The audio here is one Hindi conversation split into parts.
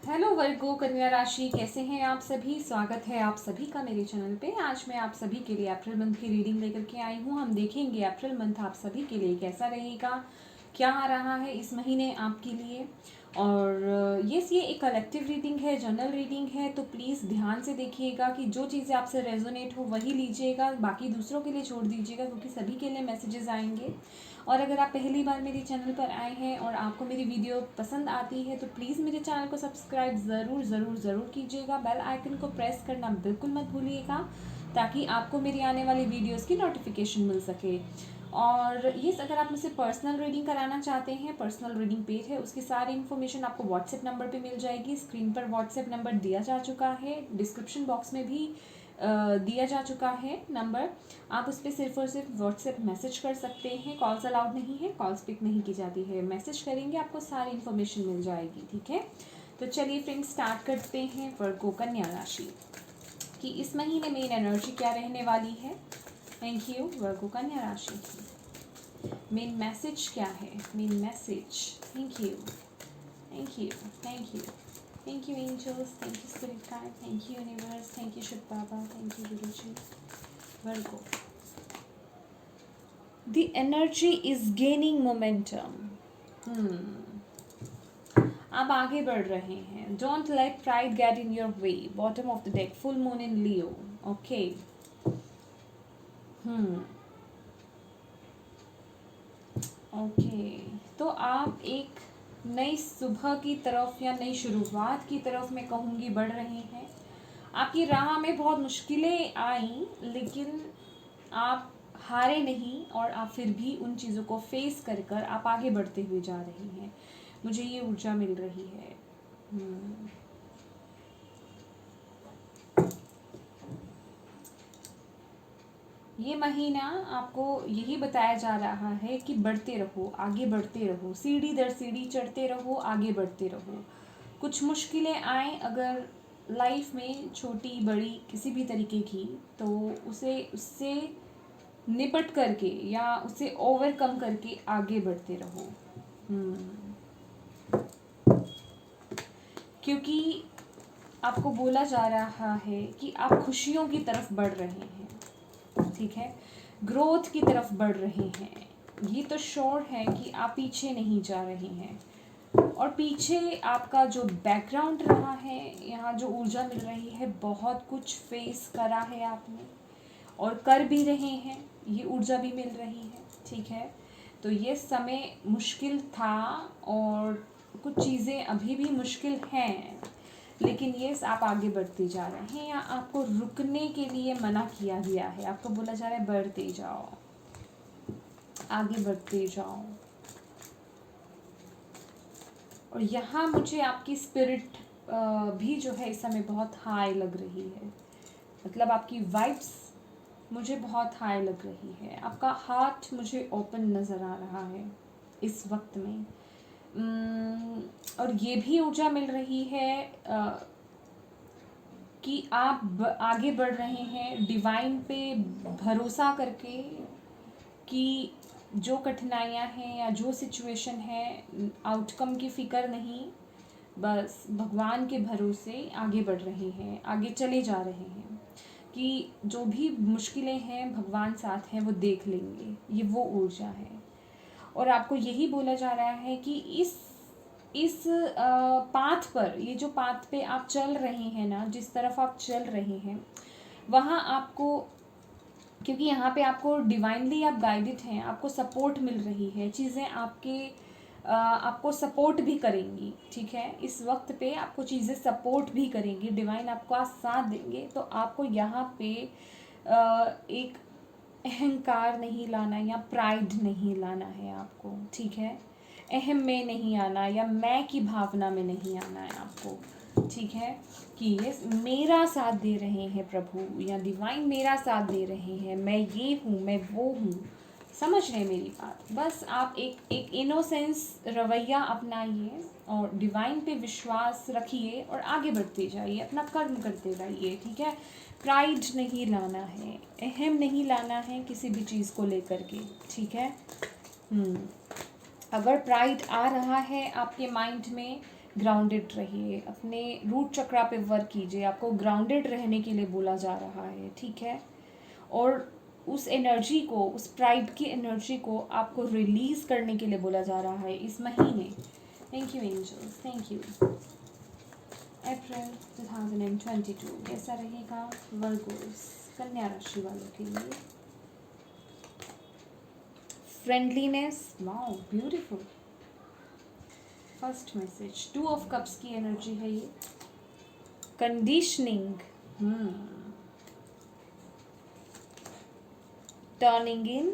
हेलो वर्गो कन्या राशि, कैसे हैं आप सभी। स्वागत है आप सभी का मेरे चैनल पे। आज मैं आप सभी के लिए अप्रैल मंथ की रीडिंग लेकर के आई हूँ। हम देखेंगे अप्रैल मंथ आप सभी के लिए कैसा रहेगा, क्या आ रहा है इस महीने आपके लिए। और ये एक कलेक्टिव रीडिंग है, जनरल रीडिंग है, तो प्लीज़ ध्यान से देखिएगा कि जो चीज़ें आपसे रेजोनेट हो वही लीजिएगा, बाकी दूसरों के लिए छोड़ दीजिएगा क्योंकि सभी के लिए मैसेजेस आएंगे। और अगर आप पहली बार मेरे चैनल पर आए हैं और आपको मेरी वीडियो पसंद आती है तो प्लीज़ मेरे चैनल को सब्सक्राइब ज़रूर ज़रूर ज़रूर कीजिएगा। बेल आइकन को प्रेस करना बिल्कुल मत भूलिएगा ताकि आपको मेरी आने वाली वीडियोस की नोटिफिकेशन मिल सके। और ये अगर आप मुझसे पर्सनल रीडिंग कराना चाहते हैं, पर्सनल रीडिंग पेज है, उसकी सारी इन्फॉर्मेशन आपको व्हाट्सएप नंबर पे मिल जाएगी। स्क्रीन पर व्हाट्सएप नंबर दिया जा चुका है, डिस्क्रिप्शन बॉक्स में भी दिया जा चुका है नंबर। आप उस पर सिर्फ और सिर्फ व्हाट्सएप मैसेज कर सकते हैं। कॉल्स अलाउड नहीं है, कॉल्स पिक नहीं की जाती है। मैसेज करेंगे आपको सारी इन्फॉर्मेशन मिल जाएगी, ठीक है। तो चलिए फ्रेंड्स, स्टार्ट करते हैं वर्गो कन्या राशि कि इस महीने मेन एनर्जी क्या रहने वाली है। थैंक यू वर्गो कन्या राशि की मेन मैसेज क्या है, main message. Thank you, thank you, thank you, thank you angels, thank you spirit guide, thank you universe, thank you Shiv Baba, thank you Guruji. Virgo, the energy is gaining momentum। आप आगे बढ़ रहे हैं। Don't let pride get in your way. Bottom of the deck, full moon in Leo. Okay. Okay, तो आप एक नई सुबह की तरफ या नई शुरुआत की तरफ मैं कहूँगी बढ़ रहे हैं। आपकी राह में बहुत मुश्किलें आई लेकिन आप हारे नहीं और आप फिर भी उन चीज़ों को फेस कर कर आप आगे बढ़ते हुए जा रहे हैं। मुझे ये ऊर्जा मिल रही है। ये महीना आपको यही बताया जा रहा है कि बढ़ते रहो, आगे बढ़ते रहो, सीढ़ी दर सीढ़ी चढ़ते रहो, आगे बढ़ते रहो। कुछ मुश्किलें आए अगर लाइफ में, छोटी बड़ी किसी भी तरीके की, तो उससे निपट करके या उसे ओवरकम करके आगे बढ़ते रहो। क्योंकि आपको बोला जा रहा है कि आप खुशियों की तरफ बढ़ रहे हैं, ठीक है, ग्रोथ की तरफ बढ़ रहे हैं। ये तो श्योर है कि आप पीछे नहीं जा रहे हैं। और पीछे आपका जो बैकग्राउंड रहा है, यहाँ जो ऊर्जा मिल रही है, बहुत कुछ फेस करा है आपने और कर भी रहे हैं, ये ऊर्जा भी मिल रही है, ठीक है। तो ये समय मुश्किल था और कुछ चीज़ें अभी भी मुश्किल हैं, लेकिन ये आप आगे बढ़ते जा रहे हैं। या आपको रुकने के लिए मना किया गया है, आपको बोला जा रहा है बढ़ते जाओ, आगे बढ़ते जाओ। और यहाँ मुझे आपकी स्पिरिट भी जो है इस समय बहुत हाई लग रही है। मतलब आपकी वाइब्स मुझे बहुत हाई लग रही है। आपका हार्ट मुझे ओपन नज़र आ रहा है इस वक्त में। और ये भी ऊर्जा मिल रही है कि आप आगे बढ़ रहे हैं डिवाइन पे भरोसा करके कि जो कठिनाइयाँ हैं या जो सिचुएशन है, आउटकम की फ़िक्र नहीं, बस भगवान के भरोसे आगे बढ़ रहे हैं, आगे चले जा रहे हैं कि जो भी मुश्किलें हैं भगवान साथ हैं, वो देख लेंगे। ये वो ऊर्जा है। और आपको यही बोला जा रहा है कि इस पाथ पर, ये जो पाथ पे आप चल रहे हैं ना, जिस तरफ आप चल रहे हैं, वहाँ आपको, क्योंकि यहाँ पे आपको डिवाइनली आप गाइडेड हैं, आपको सपोर्ट मिल रही है, चीज़ें आपको सपोर्ट भी करेंगी, ठीक है। इस वक्त पे आपको चीज़ें सपोर्ट भी करेंगी, डिवाइन आपका साथ देंगे। तो आपको यहाँ पे एक अहंकार नहीं लाना या प्राइड नहीं लाना है आपको, ठीक है। अहम में नहीं आना या मैं की भावना में नहीं आना है आपको, ठीक है। कि ये मेरा साथ दे रहे हैं प्रभु या डिवाइन मेरा साथ दे रहे हैं, मैं ये हूँ, मैं वो हूँ। समझ रहे मेरी बात। बस आप एक इनोसेंस रवैया अपनाइए और डिवाइन पे विश्वास रखिए और आगे बढ़ते जाइए, अपना कर्म करते रहिए, ठीक है। प्राइड नहीं लाना है, अहम नहीं लाना है किसी भी चीज़ को लेकर के, ठीक है। अगर प्राइड आ रहा है आपके माइंड में ग्राउंडेड रहिए, अपने रूट चक्रा पे वर्क कीजिए, आपको ग्राउंडेड रहने के लिए बोला जा रहा है, ठीक है। और उस एनर्जी को, उस प्राइड की एनर्जी को आपको रिलीज़ करने के लिए बोला जा रहा है इस महीने। Thank you angels, thank you. अप्रैल 2022 कैसा रहेगा वर्गोस, कन्या राशि वालों के लिए? Friendliness, wow beautiful. First message 2 of cups की एनर्जी है ये। Conditioning, turning in,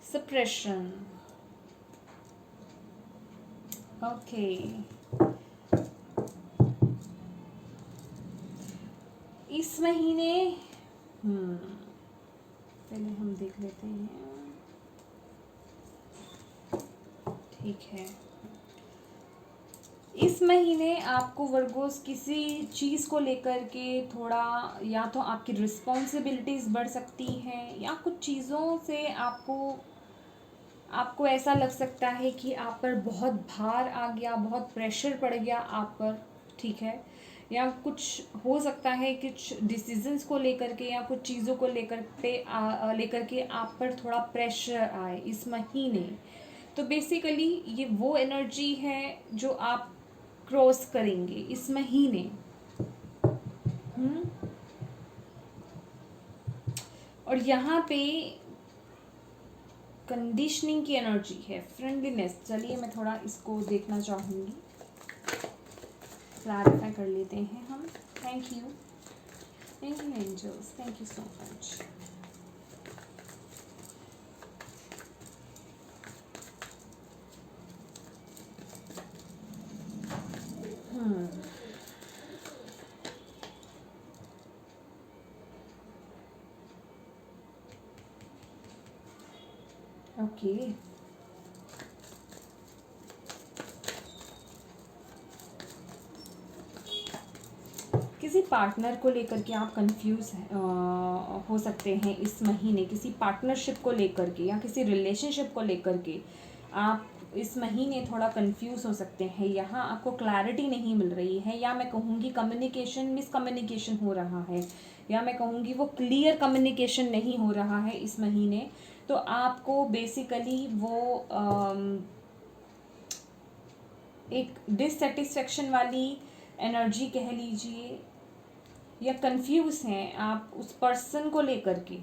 suppression, okay. इस महीने पहले हम देख लेते हैं, ठीक है। इस महीने आपको वर्गोस किसी चीज़ को लेकर के थोड़ा, या तो आपकी रिस्पॉन्सिबिलिटीज़ बढ़ सकती हैं, या कुछ चीज़ों से आपको ऐसा लग सकता है कि आप पर बहुत भार आ गया, बहुत प्रेशर पड़ गया आप पर, ठीक है। या कुछ हो सकता है कुछ डिसीजंस को लेकर के या कुछ चीज़ों को लेकर के आप पर थोड़ा प्रेशर आए इस महीने। तो बेसिकली ये वो एनर्जी है जो आप क्रॉस करेंगे इस महीने। और यहाँ पे कंडीशनिंग की एनर्जी है, फ्रेंडलीनेस। चलिए मैं थोड़ा इसको देखना चाहूँगी, क्लैरिफाई कर लेते हैं हम। Thank you angels, thank you so much. Okay, किसी पार्टनर को लेकर के आप कंफ्यूज हो सकते हैं इस महीने, किसी पार्टनरशिप को लेकर के या किसी रिलेशनशिप को लेकर के आप इस महीने थोड़ा कंफ्यूज हो सकते हैं। यहाँ आपको क्लैरिटी नहीं मिल रही है, या मैं कहूँगी कम्युनिकेशन मिसकम्युनिकेशन हो रहा है, या मैं कहूँगी वो क्लियर कम्युनिकेशन नहीं हो रहा है इस महीने। तो आपको बेसिकली वो एक डिससेटिस्फेक्शन वाली एनर्जी कह लीजिए, या कंफ्यूज हैं आप उस पर्सन को लेकर के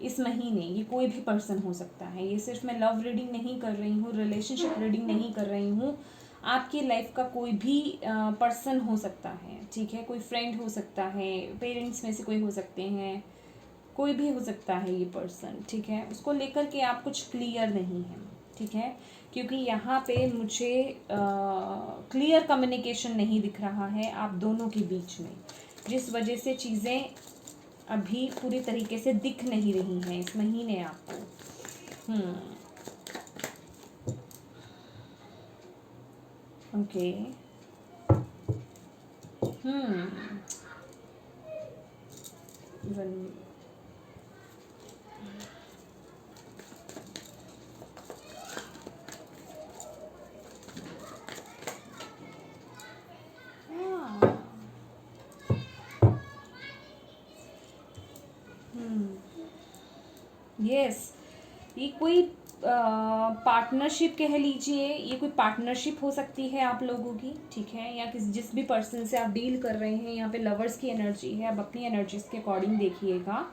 इस महीने। ये कोई भी पर्सन हो सकता है, ये सिर्फ मैं लव रीडिंग नहीं कर रही हूँ, रिलेशनशिप रीडिंग नहीं कर रही हूँ। आपकी लाइफ का कोई भी पर्सन हो सकता है, ठीक है। कोई फ्रेंड हो सकता है, पेरेंट्स में से कोई हो सकते हैं, कोई भी हो सकता है ये पर्सन, ठीक है। उसको लेकर के आप कुछ क्लियर नहीं हैं, ठीक है। क्योंकि यहाँ पे मुझे क्लियर कम्युनिकेशन नहीं दिख रहा है आप दोनों के बीच में, जिस वजह से चीज़ें अभी पूरी तरीके से दिख नहीं रही हैं इस महीने आपको। ओके। यस, ये कोई पार्टनरशिप कह लीजिए, ये कोई पार्टनरशिप हो सकती है आप लोगों की, ठीक है। या जिस भी पर्सन से आप डील कर रहे हैं, यहाँ पे लवर्स की एनर्जी है, आप अपनी एनर्जीज के अकॉर्डिंग देखिएगा,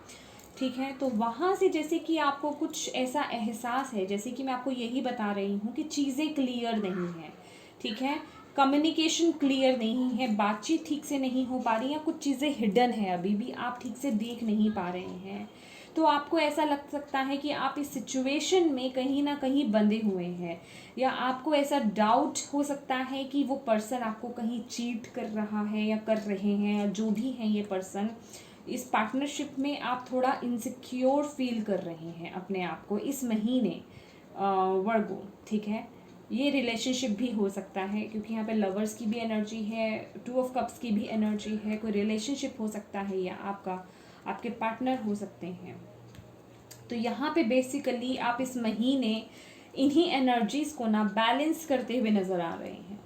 ठीक है। तो वहाँ से जैसे कि आपको कुछ ऐसा एहसास है, जैसे कि मैं आपको यही बता रही हूँ कि चीज़ें क्लियर नहीं हैं, ठीक है। कम्युनिकेशन क्लियर नहीं है, बातचीत ठीक से नहीं हो पा रही, या कुछ चीज़ें हिडन है, अभी भी आप ठीक से देख नहीं पा रहे हैं। तो आपको ऐसा लग सकता है कि आप इस सिचुएशन में कहीं ना कहीं बंधे हुए हैं, या आपको ऐसा डाउट हो सकता है कि वो पर्सन आपको कहीं चीट कर रहा है या कर रहे हैं, या जो भी हैं ये पर्सन। इस पार्टनरशिप में आप थोड़ा इनसिक्योर फील कर रहे हैं अपने आप को इस महीने वर्गो, ठीक है। ये रिलेशनशिप भी हो सकता है, क्योंकि यहाँ पे लवर्स की भी एनर्जी है, 2 ऑफ कप्स की भी एनर्जी है। कोई रिलेशनशिप हो सकता है, या आपके पार्टनर हो सकते हैं। तो यहाँ पे बेसिकली आप इस महीने इन्हीं एनर्जीज़ को ना बैलेंस करते हुए नज़र आ रहे हैं।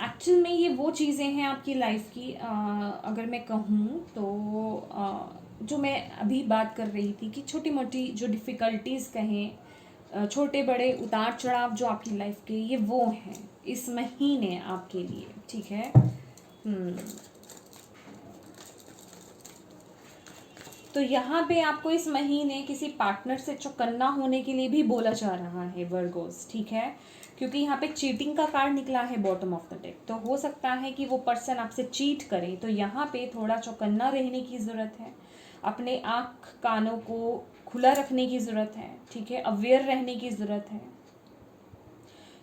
एक्चुअल में ये वो चीज़ें हैं आपकी लाइफ की, अगर मैं कहूँ तो जो मैं अभी बात कर रही थी कि छोटी मोटी जो डिफ़िकल्टीज़ कहें, छोटे बड़े उतार चढ़ाव जो आपकी लाइफ के, ये वो हैं इस महीने आपके लिए, ठीक है। तो यहाँ पे आपको इस महीने किसी पार्टनर से चौकन्ना होने के लिए भी बोला जा रहा है वर्गोस, ठीक है, क्योंकि यहाँ पे चीटिंग का कार्ड निकला है बॉटम ऑफ द डेक। तो हो सकता है कि वो पर्सन आपसे चीट करे, तो यहाँ पे थोड़ा चौकन्ना रहने की ज़रूरत है, अपने आँख कानों को खुला रखने की ज़रूरत है, ठीक है, अवेयर रहने की ज़रूरत है,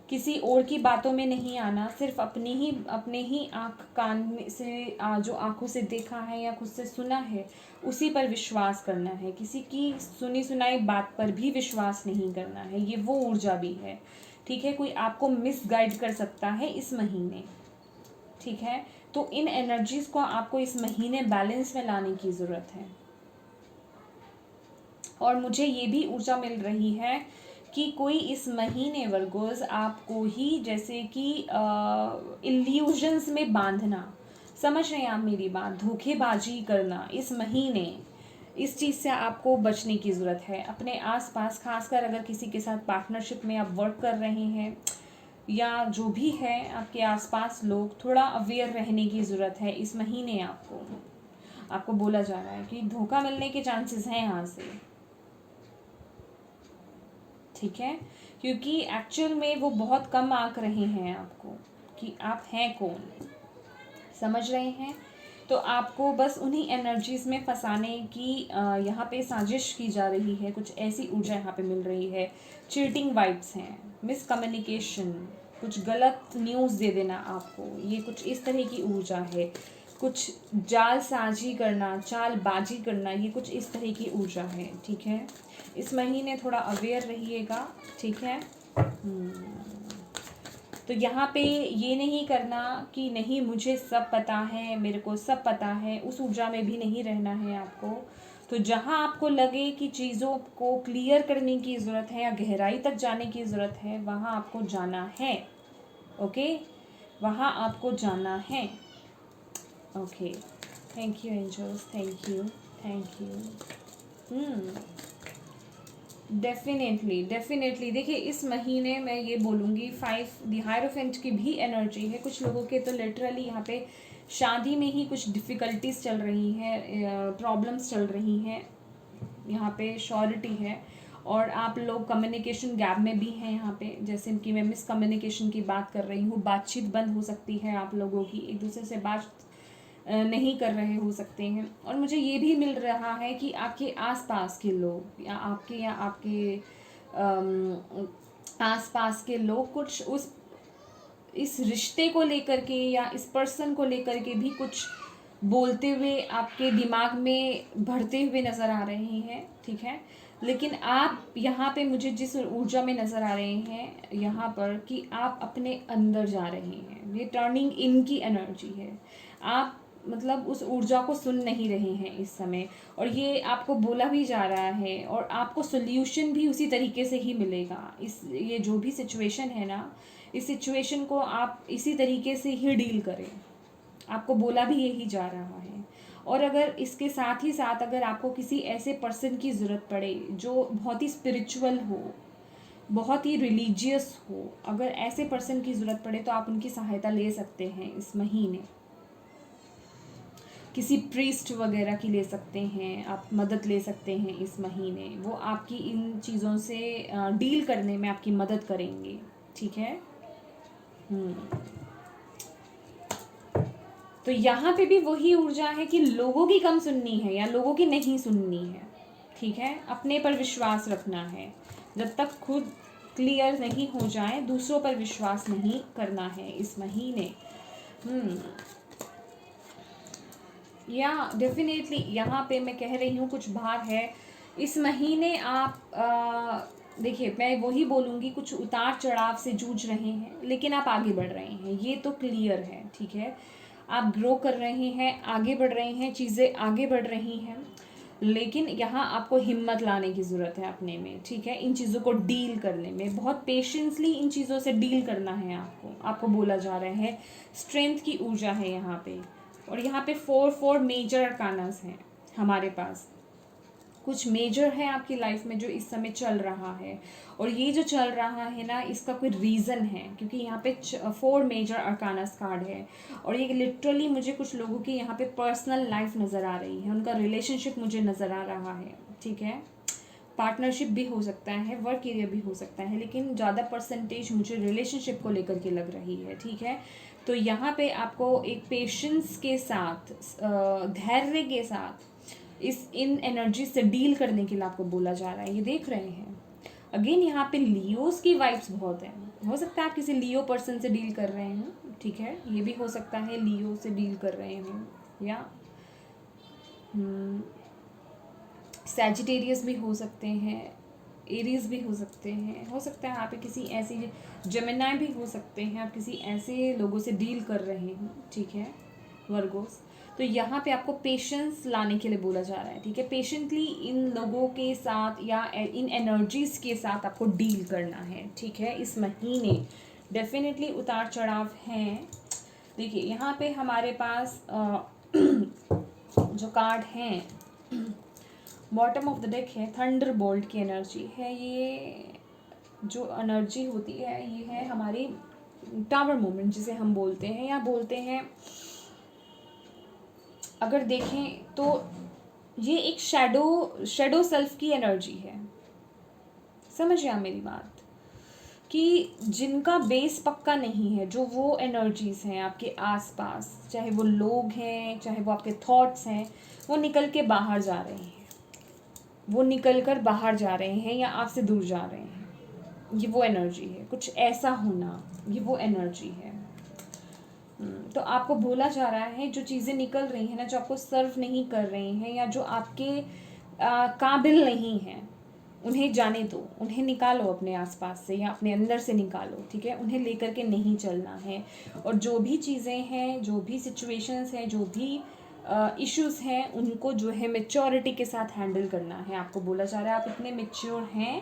किसी और की बातों में नहीं आना, सिर्फ अपने ही आँख कान में से जो आँखों से देखा है या खुद से सुना है उसी पर विश्वास करना है, किसी की सुनी सुनाई बात पर भी विश्वास नहीं करना है। ये वो ऊर्जा भी है, ठीक है। कोई आपको मिसगाइड कर सकता है इस महीने, ठीक है। तो इन एनर्जीज़ को आपको इस महीने बैलेंस में लाने की ज़रूरत है। और मुझे ये भी ऊर्जा मिल रही है कि कोई इस महीने वर्गोस आपको ही जैसे कि इल्यूजन्स में बांधना, समझ रहे हैं आप मेरी बात, धोखेबाजी करना इस महीने, इस चीज़ से आपको बचने की ज़रूरत है। अपने आसपास, खासकर अगर किसी के साथ पार्टनरशिप में आप वर्क कर रहे हैं या जो भी है आपके आसपास लोग, थोड़ा अवेयर रहने की ज़रूरत है इस महीने। आपको बोला जा रहा है कि धोखा मिलने के चांसेस हैं यहाँ से, ठीक है, क्योंकि एक्चुअल में वो बहुत कम आंक रहे हैं आपको कि आप हैं कौन, समझ रहे हैं। तो आपको बस उन्हीं एनर्जीज़ में फंसाने की यहाँ पे साजिश की जा रही है, कुछ ऐसी ऊर्जा यहाँ पे मिल रही है। चीटिंग वाइब्स हैं, मिसकम्युनिकेशन, कुछ गलत न्यूज़ दे देना आपको, ये कुछ इस तरह की ऊर्जा है। कुछ जालसाजी करना, चालबाजी करना, ये कुछ इस तरह की ऊर्जा है, ठीक है। इस महीने थोड़ा अवेयर रहिएगा, ठीक है। तो यहाँ पे ये नहीं करना कि नहीं मुझे सब पता है, मेरे को सब पता है, उस ऊर्जा में भी नहीं रहना है आपको। तो जहाँ आपको लगे कि चीज़ों को क्लियर करने की ज़रूरत है या गहराई तक जाने की ज़रूरत है, वहाँ आपको जाना है, ओके, वहाँ आपको जाना है, okay. Thank you angels, thank you, thank you. Definitely देखिए, इस महीने मैं ये बोलूँगी 5 द हायरोफेंट की भी एनर्जी है। कुछ लोगों के तो लिटरली यहाँ पे शादी में ही कुछ डिफ़िकल्टीज चल रही हैं, प्रॉब्लम्स चल रही हैं, यहाँ पे श्योरिटी है। और आप लोग कम्युनिकेशन गैप में भी हैं यहाँ पे, जैसे कि मैं मिसकम्युनिकेशन की बात कर रही हूँ, बातचीत बंद हो सकती है आप लोगों की, एक दूसरे से बात नहीं कर रहे हो सकते हैं। और मुझे ये भी मिल रहा है कि आपके आसपास के लोग या आपके आसपास के लोग कुछ इस रिश्ते को लेकर के या इस पर्सन को लेकर के भी कुछ बोलते हुए आपके दिमाग में भरते हुए नज़र आ रहे हैं, ठीक है। लेकिन आप यहाँ पे मुझे जिस ऊर्जा में नज़र आ रहे हैं यहाँ पर कि आप अपने अंदर जा रहे हैं, ये टर्निंग इन की एनर्जी है। आप मतलब उस ऊर्जा को सुन नहीं रहे हैं इस समय, और ये आपको बोला भी जा रहा है और आपको सोल्यूशन भी उसी तरीके से ही मिलेगा। ये जो भी सिचुएशन है ना, इस सिचुएशन को आप इसी तरीके से ही डील करें, आपको बोला भी यही जा रहा है। और अगर इसके साथ ही साथ अगर आपको किसी ऐसे पर्सन की ज़रूरत पड़े जो बहुत ही स्पिरिचुअल हो, बहुत ही रिलीजियस हो, अगर ऐसे पर्सन की ज़रूरत पड़े तो आप उनकी सहायता ले सकते हैं इस महीने। किसी प्रीस्ट वगैरह की ले सकते हैं, आप मदद ले सकते हैं इस महीने, वो आपकी इन चीज़ों से डील करने में आपकी मदद करेंगे, ठीक है। तो यहाँ पे भी वही ऊर्जा है कि लोगों की कम सुननी है या लोगों की नहीं सुननी है, ठीक है। अपने पर विश्वास रखना है, जब तक खुद क्लियर नहीं हो जाए दूसरों पर विश्वास नहीं करना है इस महीने। या डेफिनेटली यहाँ पे मैं कह रही हूँ कुछ भार है इस महीने। आप देखिए, मैं वही बोलूँगी, कुछ उतार चढ़ाव से जूझ रहे हैं लेकिन आप आगे बढ़ रहे हैं, ये तो क्लियर है, ठीक है। आप ग्रो कर रहे हैं, आगे बढ़ रहे हैं, चीज़ें आगे बढ़ रही हैं। लेकिन यहाँ आपको हिम्मत लाने की ज़रूरत है अपने में, ठीक है। इन चीज़ों को डील करने में बहुत पेशेंसली इन चीज़ों से डील करना है आपको बोला जा रहा है। स्ट्रेंथ की ऊर्जा है यहाँ पे, और यहाँ पे 4 मेजर अरकानास हैं हमारे पास। कुछ मेजर है आपकी लाइफ में जो इस समय चल रहा है, और ये जो चल रहा है ना, इसका कोई रीज़न है, क्योंकि यहाँ पे 4 मेजर अरकानस कार्ड है, और ये लिटरली मुझे कुछ लोगों की यहाँ पे पर्सनल लाइफ नज़र आ रही है, उनका रिलेशनशिप मुझे नज़र आ रहा है, ठीक है। पार्टनरशिप भी हो सकता है, वर्क एरिया भी हो सकता है, लेकिन ज़्यादा परसेंटेज मुझे रिलेशनशिप को लेकर के लग रही है, ठीक है। तो यहाँ पे आपको एक पेशेंस के साथ, धैर्य के साथ इन एनर्जी से डील करने के लिए आपको बोला जा रहा है। ये देख रहे हैं अगेन यहाँ पे लियोस की वाइब्स बहुत है। हो सकता है आप किसी लियो पर्सन से डील कर रहे हैं, ठीक है। ये भी हो सकता है लियो से डील कर रहे हैं, या सैजिटेरियस भी हो सकते हैं, एरीज भी हो सकते हैं, हो सकता है आप किसी ऐसी जेमिनी भी हो सकते हैं, आप किसी ऐसे लोगों से डील कर रहे हैं, ठीक है, वर्गोस। तो यहाँ पे आपको पेशेंस लाने के लिए बोला जा रहा है, ठीक है। पेशेंटली इन लोगों के साथ या इन एनर्जीज के साथ आपको डील करना है, ठीक है। इस महीने डेफिनेटली उतार चढ़ाव हैं। देखिए यहाँ पे हमारे पास जो कार्ड हैं, बॉटम ऑफ द डेक है थंडर बोल्ट की एनर्जी है। ये जो एनर्जी होती है ये है हमारी टावर मोमेंट जिसे हम बोलते हैं, या बोलते हैं अगर देखें तो ये एक शेडो सेल्फ की एनर्जी है। समझिए आप मेरी बात, कि जिनका बेस पक्का नहीं है, जो वो एनर्जीज हैं आपके आसपास, चाहे वो लोग हैं, चाहे वो आपके थॉट्स हैं, वो निकल के बाहर जा रहे हैं, वो निकल कर बाहर जा रहे हैं या आपसे दूर जा रहे हैं। ये वो एनर्जी है, कुछ ऐसा होना, ये वो एनर्जी है। तो आपको बोला जा रहा है जो चीज़ें निकल रही हैं ना, जो आपको सर्व नहीं कर रही हैं, या जो आपके काबिल नहीं हैं, उन्हें जाने दो, उन्हें निकालो अपने आसपास से या अपने अंदर से निकालो, ठीक है। उन्हें लेकर के नहीं चलना है, और जो भी चीज़ें हैं, जो भी सिचुएशंस हैं, जो भी इश्यूज़ हैं, उनको जो है मैच्योरिटी के साथ हैंडल करना है। आपको बोला जा रहा है आप इतने मैच्योर हैं,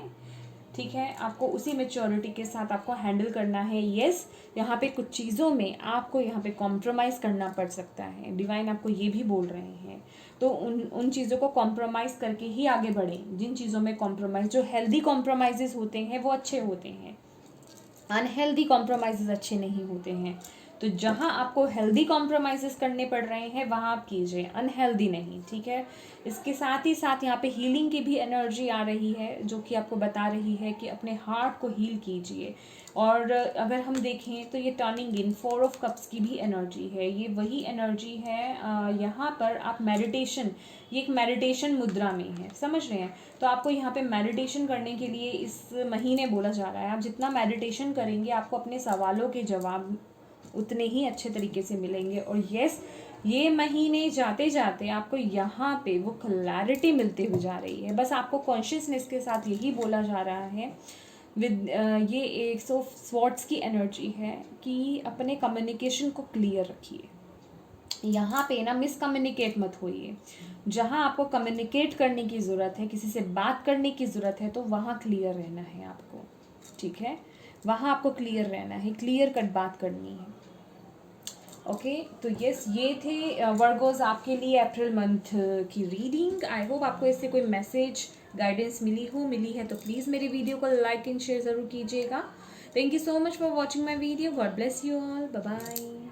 ठीक है, आपको उसी मैच्योरिटी के साथ आपको हैंडल करना है। येस, यहाँ पे कुछ चीज़ों में आपको यहाँ पे कॉम्प्रोमाइज़ करना पड़ सकता है, डिवाइन आपको ये भी बोल रहे हैं। तो उन चीज़ों को कॉम्प्रोमाइज़ करके ही आगे बढ़ें। जिन चीज़ों में कॉम्प्रोमाइज़, जो हेल्दी कॉम्प्रोमाइज़ होते हैं वो अच्छे होते हैं, अनहेल्दी कॉम्प्रोमाइज़ अच्छे नहीं होते हैं। तो जहाँ आपको हेल्दी कॉम्प्रोमाइज़ करने पड़ रहे हैं वहाँ आप कीजिए, अनहेल्दी नहीं, ठीक है। इसके साथ ही साथ यहाँ पे हीलिंग की भी एनर्जी आ रही है, जो कि आपको बता रही है कि अपने हार्ट को हील कीजिए। और अगर हम देखें तो ये टर्निंग इन 4 ऑफ कप्स की भी एनर्जी है। ये वही एनर्जी है, यहाँ पर आप मेडिटेशन, ये एक मेडिटेशन मुद्रा में है, समझ रहे हैं। तो आपको यहाँ पे मेडिटेशन करने के लिए इस महीने बोला जा रहा है। आप जितना मेडिटेशन करेंगे आपको अपने सवालों के जवाब उतने ही अच्छे तरीके से मिलेंगे। और यस, ये महीने जाते जाते आपको यहाँ पे वो क्लैरिटी मिलती हुई जा रही है। बस आपको कॉन्शियसनेस के साथ यही बोला जा रहा है विद ये 100 स्वॉर्ड्स की एनर्जी है कि अपने कम्युनिकेशन को क्लियर रखिए। यहाँ पे ना मिसकम्युनिकेट मत होइए। जहाँ आपको कम्युनिकेट करने की ज़रूरत है, किसी से बात करने की ज़रूरत है, तो वहाँ क्लियर रहना है आपको, ठीक है। वहाँ आपको क्लियर रहना है, क्लियर कट बात करनी है। ओके, तो यस, ये थे वर्गोज आपके लिए अप्रैल मंथ की रीडिंग। आई होप आपको इससे कोई मैसेज गाइडेंस मिली है तो प्लीज़ मेरी वीडियो को लाइक एंड शेयर ज़रूर कीजिएगा। Thank you so much for watching my video. God bless you all, bye bye.